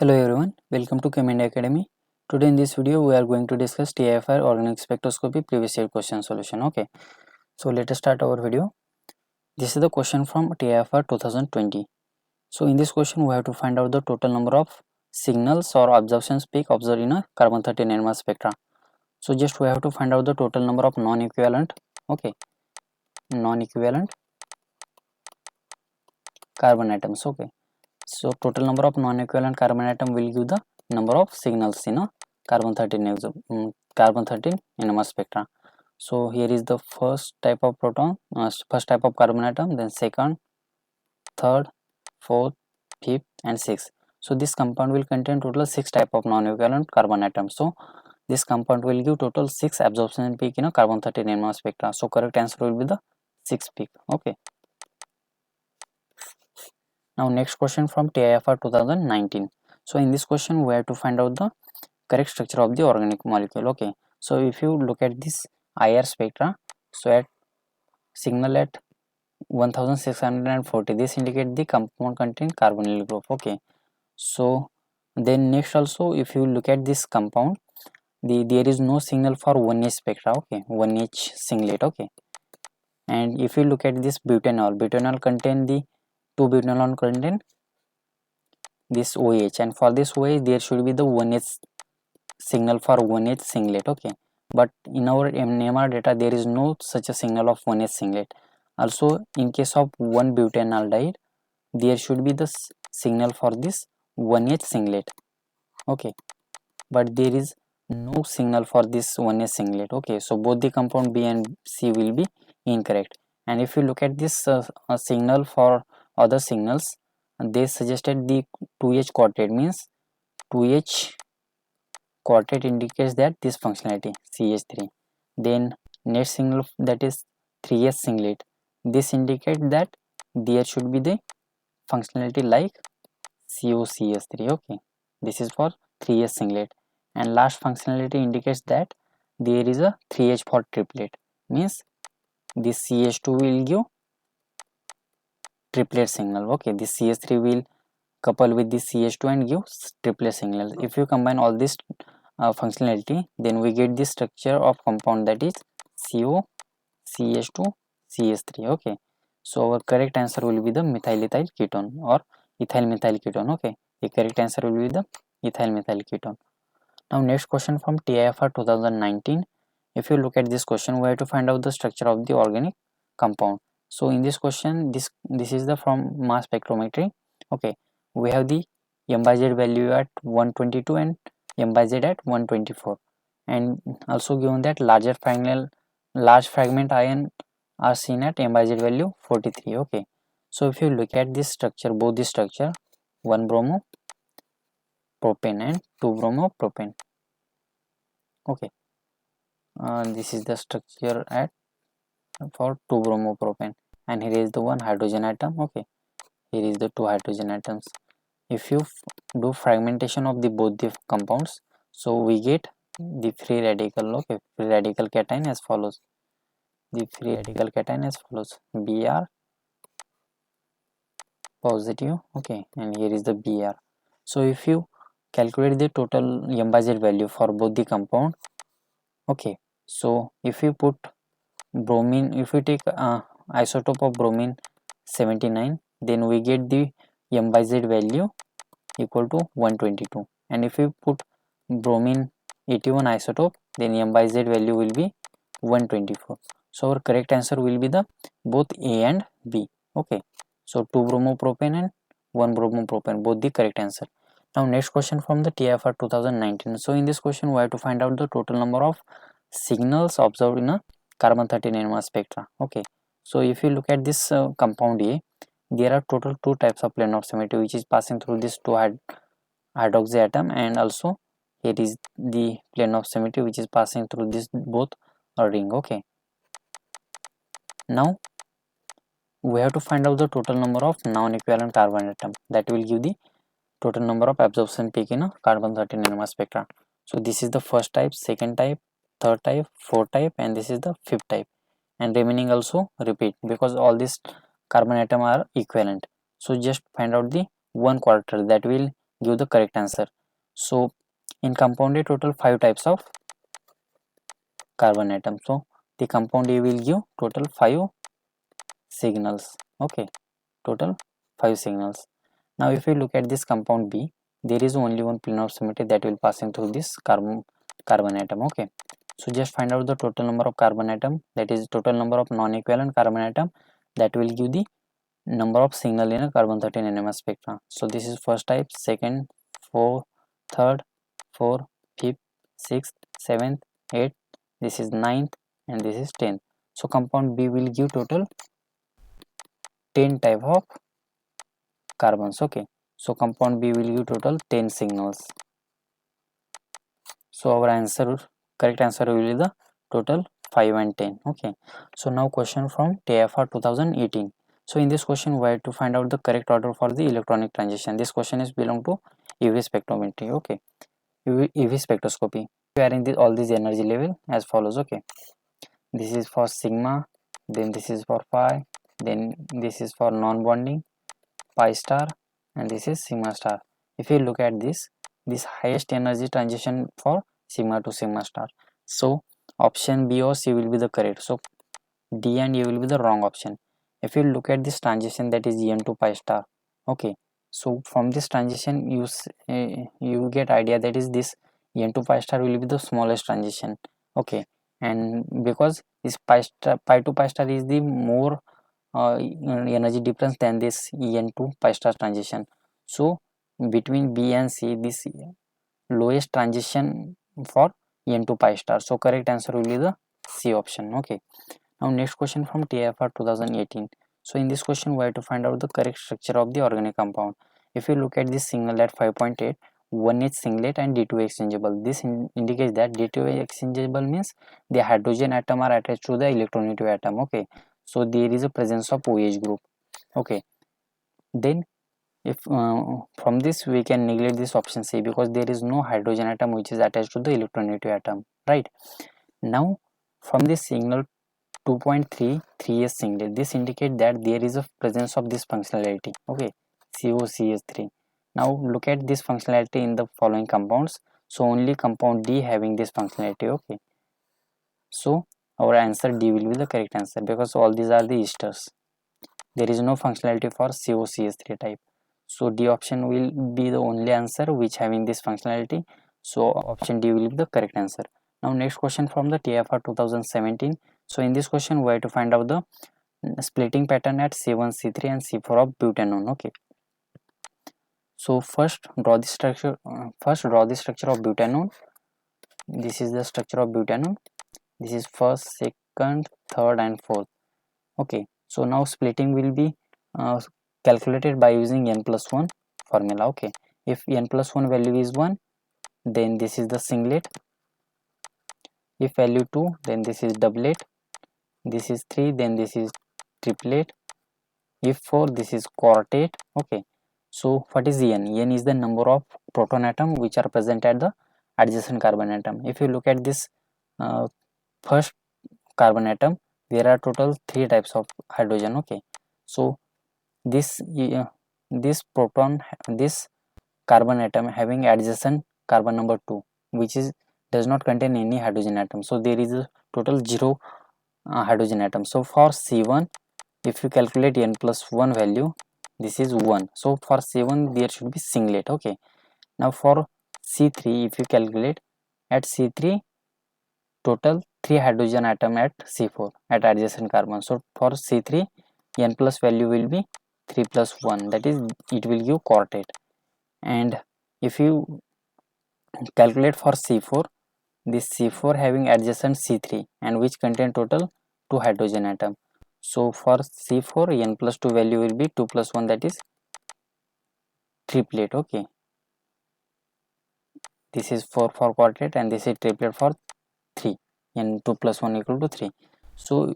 Hello everyone, welcome to Chem Academy. Today in this video we are going to discuss TIFR organic spectroscopy previous year question solution. Okay, so let us start our video. This is the question from TIFR 2020. So in this question we have to find out the total number of signals or absorption peak observed in a carbon-13 NMR spectra. So just we have to find out the total number of non-equivalent, okay, non-equivalent carbon atoms. Okay, so total number of non-equivalent carbon atom will give the number of signals in a carbon-13 NMR spectra. So here is the first type of proton, first type of carbon atom, then second, third, fourth, fifth and sixth. So this compound will contain total 6 type of non-equivalent carbon atoms. So this compound will give total 6 absorption peak in a carbon-13 NMR spectra. So correct answer will be the 6th peak. Okay. Now next question from TIFR 2019. So in this question we have to find out the correct structure of the organic molecule. Okay, so if you look at this IR spectra, so at signal at 1640, this indicate the compound contain carbonyl group. Okay, so then next also if you look at this compound, there is no signal for 1H spectra. Okay, 1H singlet. Okay, and if you look at this butanol contain the 2 butanol contain this OH, and for this OH there should be the 1H signal for 1H singlet. Okay, but in our NMR data there is no such a signal of 1H singlet. Also in case of 1 butanaldehyde there should be the signal for this 1H singlet. Okay, but there is no signal for this 1H singlet. Okay, so both the compound B and C will be incorrect. And if you look at this signal for other signals, they suggested the 2H quartet, means 2H quartet indicates that this functionality CH3. Then next signal that is 3S singlet, this indicates that there should be the functionality like COCH3. Okay, this is for 3S singlet. And last functionality indicates that there is a 3H for triplet, means this CH2 will give triplet signal. Okay, this CH3 will couple with this CH2 and give triplet signal. If you combine all this functionality, then we get the structure of compound that is CO, CH2, CH3. Okay, so our correct answer will be the methyl-ethyl ketone or ethyl methyl ketone. Okay, the correct answer will be the ethyl methyl ketone. Now next question from TIFR 2019. If you look at this question, we have to find out the structure of the organic compound. So in this question, this is the from mass spectrometry. Okay, we have the m by z value at 122 and m by z at 124, and also given that large fragment ion are seen at m by z value 43. Okay, so if you look at this structure, both the structure 1 bromo propane and 2 bromo propane. Okay, this is the structure at for 2 bromo propane, and here is the one hydrogen atom. Okay, here is the 2 hydrogen atoms. If you do fragmentation of the both the compounds, so we get the free radical. Okay, free radical cation as follows. The free radical cation as follows: Br positive. Okay, and here is the Br. So if you calculate the total m by z value for both the compound, okay, so if you put bromine, if we take isotope of bromine 79, then we get the m by z value equal to 122, and if you put bromine 81 isotope, then m by z value will be 124. So our correct answer will be the both A and B. Okay, so 2 bromopropane and 1 bromopropane, both the correct answer. Now next question from the TIFR 2019. So in this question we have to find out the total number of signals observed in a carbon-13 NMR spectra. Okay, so if you look at this compound A, there are total 2 types of plane of symmetry which is passing through this 2 hydroxy atom, and also here is the plane of symmetry which is passing through this both ring. Okay, now we have to find out the total number of non-equivalent carbon atom that will give the total number of absorption peak in a carbon-13 NMR spectra. So this is the first type, second type, third type, fourth type, and this is the fifth type, and remaining also repeat because all these carbon atom are equivalent. So just find out the 1/4 that will give the correct answer. So in compound A, total 5 types of carbon atom. So the compound A will give total 5 signals. Okay, total 5 signals. Now if we look at this compound B, there is only one plane of symmetry that will passing through this carbon atom. Okay, so just find out the total number of carbon atom, that is total number of non-equivalent carbon atom, that will give the number of signal in a carbon 13 NMR spectra. So this is first type, second, fourth, third, fourth, fifth, sixth, seventh, eighth, this is ninth, and this is 10th. So compound B will give total 10 type of carbons. Okay, so compound B will give total 10 signals. So our answer, correct answer will be the total 5 and 10. Okay, so now question from TIFR 2018. So in this question we have to find out the correct order for the electronic transition. This question is belong to UV spectrometry. Okay, UV spectroscopy. We are in all these energy level as follows. Okay, this is for sigma, then this is for pi, then this is for non-bonding, pi star, and this is sigma star. If you look at this highest energy transition for sigma to sigma star. So option B or C will be the correct. So D and A will be the wrong option. If you look at this transition, that is En to pi star. Okay, so from this transition you get idea that is this En to pi star will be the smallest transition. Okay, and because this pi to pi star is the more energy difference than this En to pi star transition. So between B and C, this lowest transition for En to pi star. So correct answer will be the C option. Okay, now next question from TIFR 2018. So in this question we have to find out the correct structure of the organic compound. If you look at this signal at 5.8, 1H singlet and D2 exchangeable. This indicates that D2 exchangeable means the hydrogen atom are attached to the electronegative atom. Okay, so there is a presence of OH group. Okay, then if from this we can neglect this option C, because there is no hydrogen atom which is attached to the electronegative atom, right? Now from this signal 2.3 3s singlet, this indicate that there is a presence of this functionality. Okay, COCH3. Now look at this functionality in the following compounds. So only compound D having this functionality. Okay, so our answer D will be the correct answer, because all these are the esters. There is no functionality for COCH3 type. So D option will be the only answer which having this functionality. So option D will be the correct answer. Now next question from the TIFR 2017. So in this question we have to find out the splitting pattern at C1, C3 and C4 of butanone. Okay, so first draw the structure of butanone. This is the structure of butanone. This is first, second, third and fourth. Okay, so now splitting will be calculated by using n plus 1 formula. Okay, if n plus 1 value is 1, then this is the singlet. If value 2, then this is doublet. This is 3, then this is triplet. If 4, this is quartet. Okay, so what is n? N is the number of proton atom which are present at the adjacent carbon atom. If you look at this first carbon atom, there are total 3 types of hydrogen. Okay, so this carbon atom having adjacent carbon number 2, which is does not contain any hydrogen atom. So there is a total 0 hydrogen atom. So for C1, if you calculate n plus 1 value, this is 1. So for C1 there should be singlet. Okay, now for C3, if you calculate at C3, total 3 hydrogen atom at C4 at adjacent carbon. So for C3, n plus value will be 3 plus 1, that is it will give quartet. And if you calculate for C4, this C4 having adjacent C3 and which contain total 2 hydrogen atom. So for C4, n plus 2 value will be 2 plus 1, that is triplet. Okay, this is 4 for quartet and this is triplet for 3, and 2 plus 1 equal to 3. So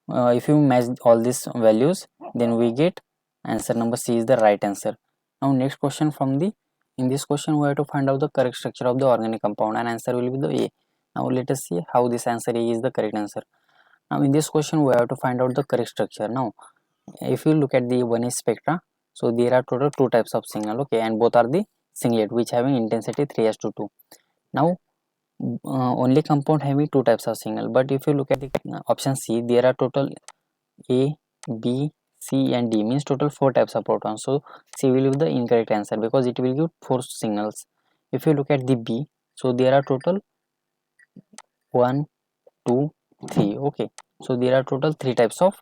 if you match all these values, then we get answer number C is the right answer. Now next question from the, in this question we have to find out the correct structure of the organic compound, and answer will be the A. Now let us see how this answer A is the correct answer. Now in this question we have to find out the correct structure. Now if you look at the 1H spectra, so there are total 2 types of signal. Okay, and both are the singlet which having intensity 3:2. Now only compound having two types of signal, but if you look at the option C, there are total A, B, C and D, means total 4 types of protons. So C will be the incorrect answer because it will give 4 signals. If you look at the B, so there are total 1, 2, 3. Okay, so there are total 3 types of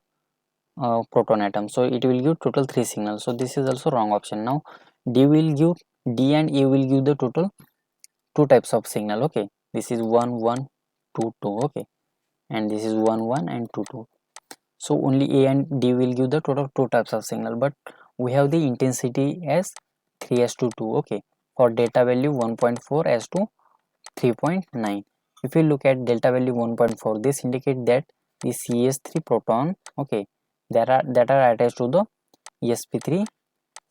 proton atoms, so it will give total 3 signals. So this is also wrong option. Now D and A will give the total 2 types of signal. Okay, this is 1, 1, 2, 2. Okay, and this is 1, 1 and 2, 2. So only A and D will give the total 2 types of signal, but we have the intensity as 3:2. Okay, for delta value 1.4 as to 3.9. If you look at delta value 1.4, this indicate that the CH3 proton, okay, that are attached to the sp3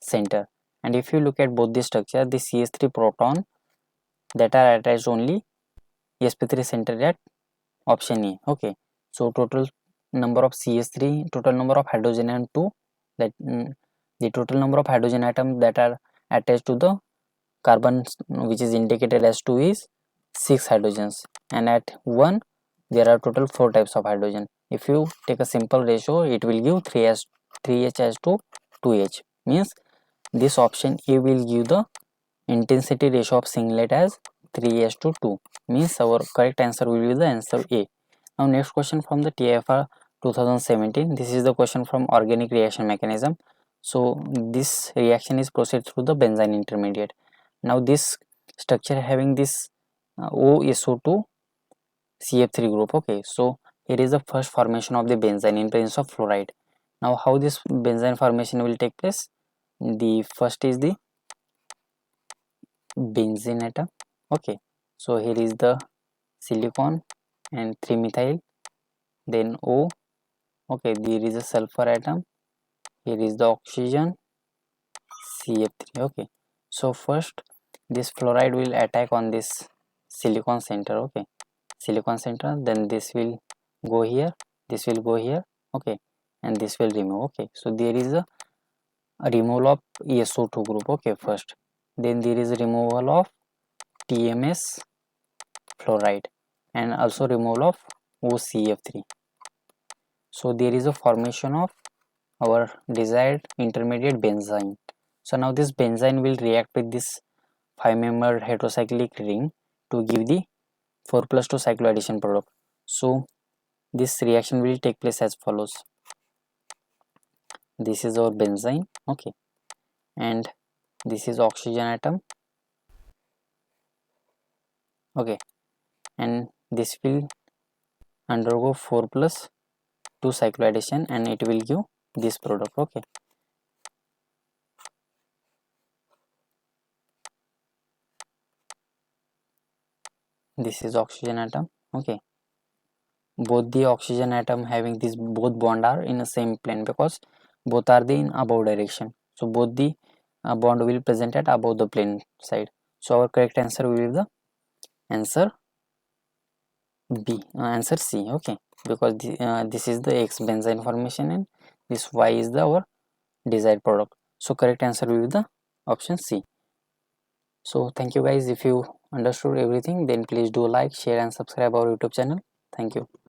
center. And if you look at both the structure, the CH3 proton that are attached only sp3 center at option A. Okay, so total number of CH3, total number of hydrogen atom 2, that the total number of hydrogen atoms that are attached to the carbon which is indicated as 2 is 6 hydrogens, and at 1 there are total 4 types of hydrogen. If you take a simple ratio, it will give 3H as to 2H, means this option A will give the intensity ratio of singlet as 3:2, means our correct answer will be the answer A. Now next question from the TIFR 2017. This is the question from organic reaction mechanism. So this reaction is proceed through the benzene intermediate. Now this structure having this OSO2 CF3 group. Okay, so here is the first formation of the benzene in presence of fluoride. Now how this benzene formation will take place? The first is the benzene atom. Okay, so here is the silicon and 3-methyl, then O. Okay, there is a sulfur atom, here is the oxygen, CF3. Okay, so first this fluoride will attack on this silicon center. Okay, silicon center, then this will go here, this will go here. Okay, and this will remove. Okay, so there is a removal of SO2 group. Okay, first, then there is a removal of TMS fluoride and also removal of OCF3. So there is a formation of our desired intermediate benzene. So now this benzene will react with this 5-membered heterocyclic ring to give the 4+2 cycloaddition product. So this reaction will take place as follows. This is our benzene. Okay, and this is oxygen atom. Okay, and this will undergo 4+2 cycloaddition and it will give this product. Okay, this is oxygen atom. Okay, both the oxygen atom having this both bond are in the same plane because both are the in above direction. So both the bond will present at above the plane side. So our correct answer will be the answer B, answer C. Okay, because this is the X benzene formation and this Y is the our desired product. So correct answer will be the option C. So thank you guys. If you understood everything, then please do like, share and subscribe our YouTube channel. Thank you.